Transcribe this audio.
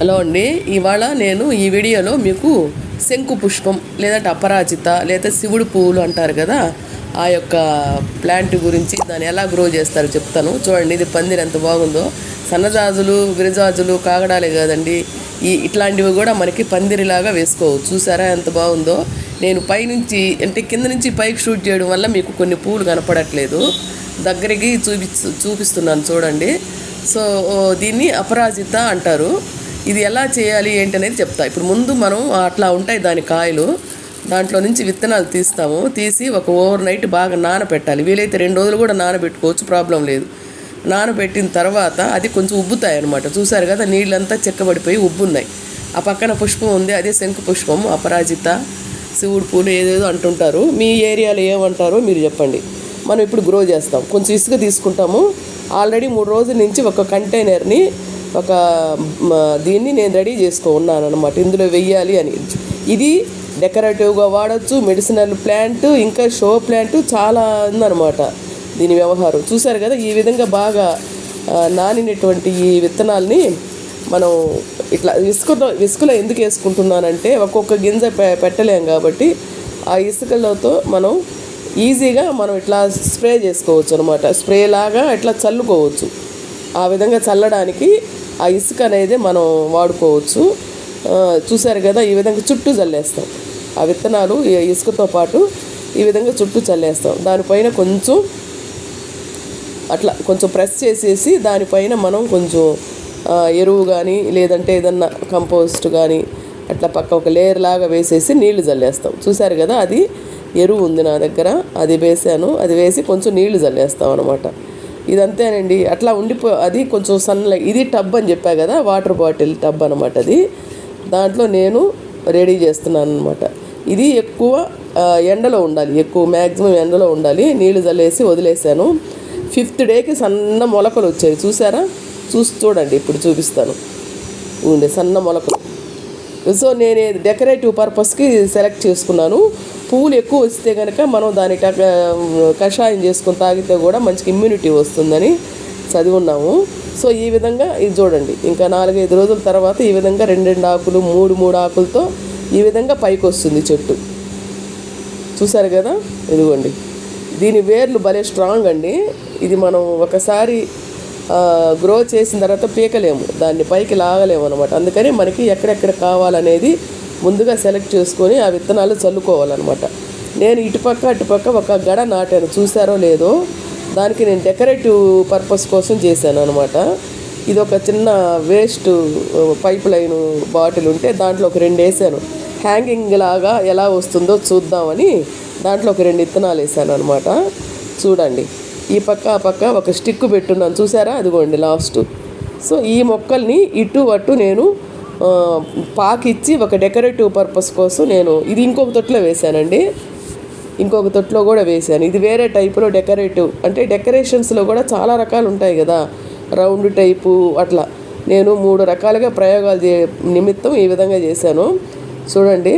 Hello అండి, ఇవాళ నేను ఈ వీడియోలో మీకు శంకు పుష్పం లేదంటే అపరాజిత లేదా శివుడు పువ్వులు అంటారు కదా, ఆ యొక్క ప్లాంట్ గురించి దాన్ని ఎలా గ్రో చేస్తారో చెప్తాను. చూడండి, ఇది పందిరి ఎంత బాగుందో. సన్నజాజులు, విరజాజులు, కాగడాలే కాదండి, ఇట్లాంటివి కూడా మనకి పందిరిలాగా వేసుకోవచ్చు. చూసారా ఎంత బాగుందో. నేను పైనుంచి అంటే కింద నుంచి పైకి షూట్ చేయడం వల్ల మీకు కొన్ని పువ్వులు కనపడట్లేదు. దగ్గరికి చూపిస్తున్నాను చూడండి. సో దీన్ని అపరాజిత అంటారు. ఇది ఎలా చేయాలి ఏంటి అనేది చెప్తా. ఇప్పుడు ముందు మనం అట్లా ఉంటాయి దాని కాయలు, దాంట్లో నుంచి విత్తనాలు తీసి ఒక ఓవర్ నైట్ బాగా నానబెట్టాలి. వీలైతే 2 రోజులు కూడా నానబెట్టుకోవచ్చు, ప్రాబ్లం లేదు. నానబెట్టిన తర్వాత అది కొంచెం ఉబ్బుతాయి అన్నమాట. చూసారు కదా, నీళ్ళంతా చెక్కబడిపోయి ఉబ్బున్నాయి. ఆ పక్కన పుష్పం ఉంది, అదే శంకు పుష్పం, అపరాజిత, శివుడు పూలు ఏదేదో అంటుంటారు. మీ ఏరియాలో ఏమంటారో మీరు చెప్పండి. మనం ఇప్పుడు గ్రో చేస్తాం. కొంచెం ఇసుక తీసుకుంటాము. ఆల్రెడీ 3 రోజుల నుంచి ఒక కంటైనర్ని దీన్ని నేను రెడీ ఉన్నాను అనమాట, ఇందులో వెయ్యాలి అని. ఇది డెకరేటివ్గా వాడచ్చు, మెడిసినల్ ప్లాంట్, ఇంకా షో ప్లాంట్, చాలా ఉందన్నమాట దీని వ్యవహారం. చూసారు కదా, ఈ విధంగా బాగా నానినటువంటి ఈ విత్తనాల్ని మనం ఇట్లా ఇసుకలో ఎందుకు వేసుకుంటున్నానంటే, ఒక్కొక్క గింజ పెట్టలేం కాబట్టి ఆ ఇసుకలతో మనం ఈజీగా ఇట్లా స్ప్రే చేసుకోవచ్చు అనమాట. స్ప్రే లాగా ఇట్లా చల్లుకోవచ్చు. ఆ విధంగా చల్లడానికి ఆ ఇసుక అనేది మనం వాడుకోవచ్చు. చూసారు కదా, ఈ విధంగా చుట్టూ చల్లేస్తాం. ఆ విత్తనాలు ఇసుకతో పాటు ఈ విధంగా చుట్టూ చల్లేస్తాం. దానిపైన కొంచెం ప్రెస్ చేసేసి దానిపైన మనం కొంచెం ఎరువు కానీ లేదంటే ఏదన్నా కంపోస్ట్ కానీ అట్లా పక్క ఒక లేయర్ లాగా వేసేసి నీళ్లు చల్లేస్తాం. చూసారు కదా, అది ఎరువు ఉంది నా దగ్గర, అది వేసాను. అది వేసి కొంచెం నీళ్లు చల్లేస్తాం అనమాట. ఇదంతేనండి. అట్లా అది కొంచెం సన్లైట్. ఇది టబ్ అని చెప్పా కదా, వాటర్ బాటిల్ టబ్ అనమాట. అది దాంట్లో నేను రెడీ చేస్తున్నాను అనమాట. ఇది ఎక్కువ ఎండలో ఉండాలి, మ్యాక్సిమం ఎండలో ఉండాలి. నీళ్లు చల్లేసి వదిలేసాను. 5th డేకి సన్న మొలకలు వచ్చాయి. చూసారా, చూడండి, ఇప్పుడు చూపిస్తాను. సన్న మొలకలు. సో నేను డెకరేటివ్ పర్పస్కి సెలెక్ట్ చేసుకున్నాను. పువ్వులు ఎక్కువ వస్తే కనుక మనం దాని కషాయం చేసుకొని తాగితే కూడా మంచి ఇమ్యూనిటీ వస్తుందని చదివున్నాము. సో ఈ విధంగా ఇది చూడండి, ఇంకా 4-5 రోజుల తర్వాత ఈ విధంగా 2 ఆకులు 3 ఆకులతో ఈ విధంగా పైకి వస్తుంది చెట్టు. చూసారు కదా, ఇదిగోండి. దీని వేర్లు భలే స్ట్రాంగ్ అండి. ఇది మనం ఒకసారి గ్రో చేసిన తర్వాత పీకలేము, దాన్ని పైకి లాగలేము అనమాట. అందుకని మనకి ఎక్కడెక్కడ కావాలనేది ముందుగా సెలెక్ట్ చేసుకొని ఆ విత్తనాలు చల్లుకోవాలన్నమాట. నేను అటుపక్క ఒక గడ నాటాను. చూసారో లేదో, దానికి నేను డెకరేటివ్ పర్పస్ కోసం చేశాను అనమాట. ఇది ఒక చిన్న వేస్ట్ పైప్ లైన్ బాటిల్ ఉంటే దాంట్లో ఒక 2 వేసాను. హ్యాంగింగ్ లాగా ఎలా వస్తుందో చూద్దామని దాంట్లో ఒక 2 విత్తనాలు వేసాను అనమాట. చూడండి, ఈ పక్క ఆ పక్క ఒక స్టిక్ పెట్టున్నాను. చూసారా, అదిగోండి లాస్ట్. సో ఈ మొక్కల్ని ఇటు అటు నేను పాకిచ్చి ఒక డెకరేటివ్ పర్పస్ కోసం నేను ఇది ఇంకొక తొట్లో వేసానండి. ఇంకొక తొట్లో కూడా వేసాను. ఇది వేరే టైపులో డెకరేటివ్, అంటే డెకరేషన్స్లో కూడా చాలా రకాలు ఉంటాయి కదా, రౌండ్ టైపు అట్లా. నేను 3 రకాలుగా ప్రయోగాలు నిమిత్తం ఈ విధంగా చేశాను. చూడండి,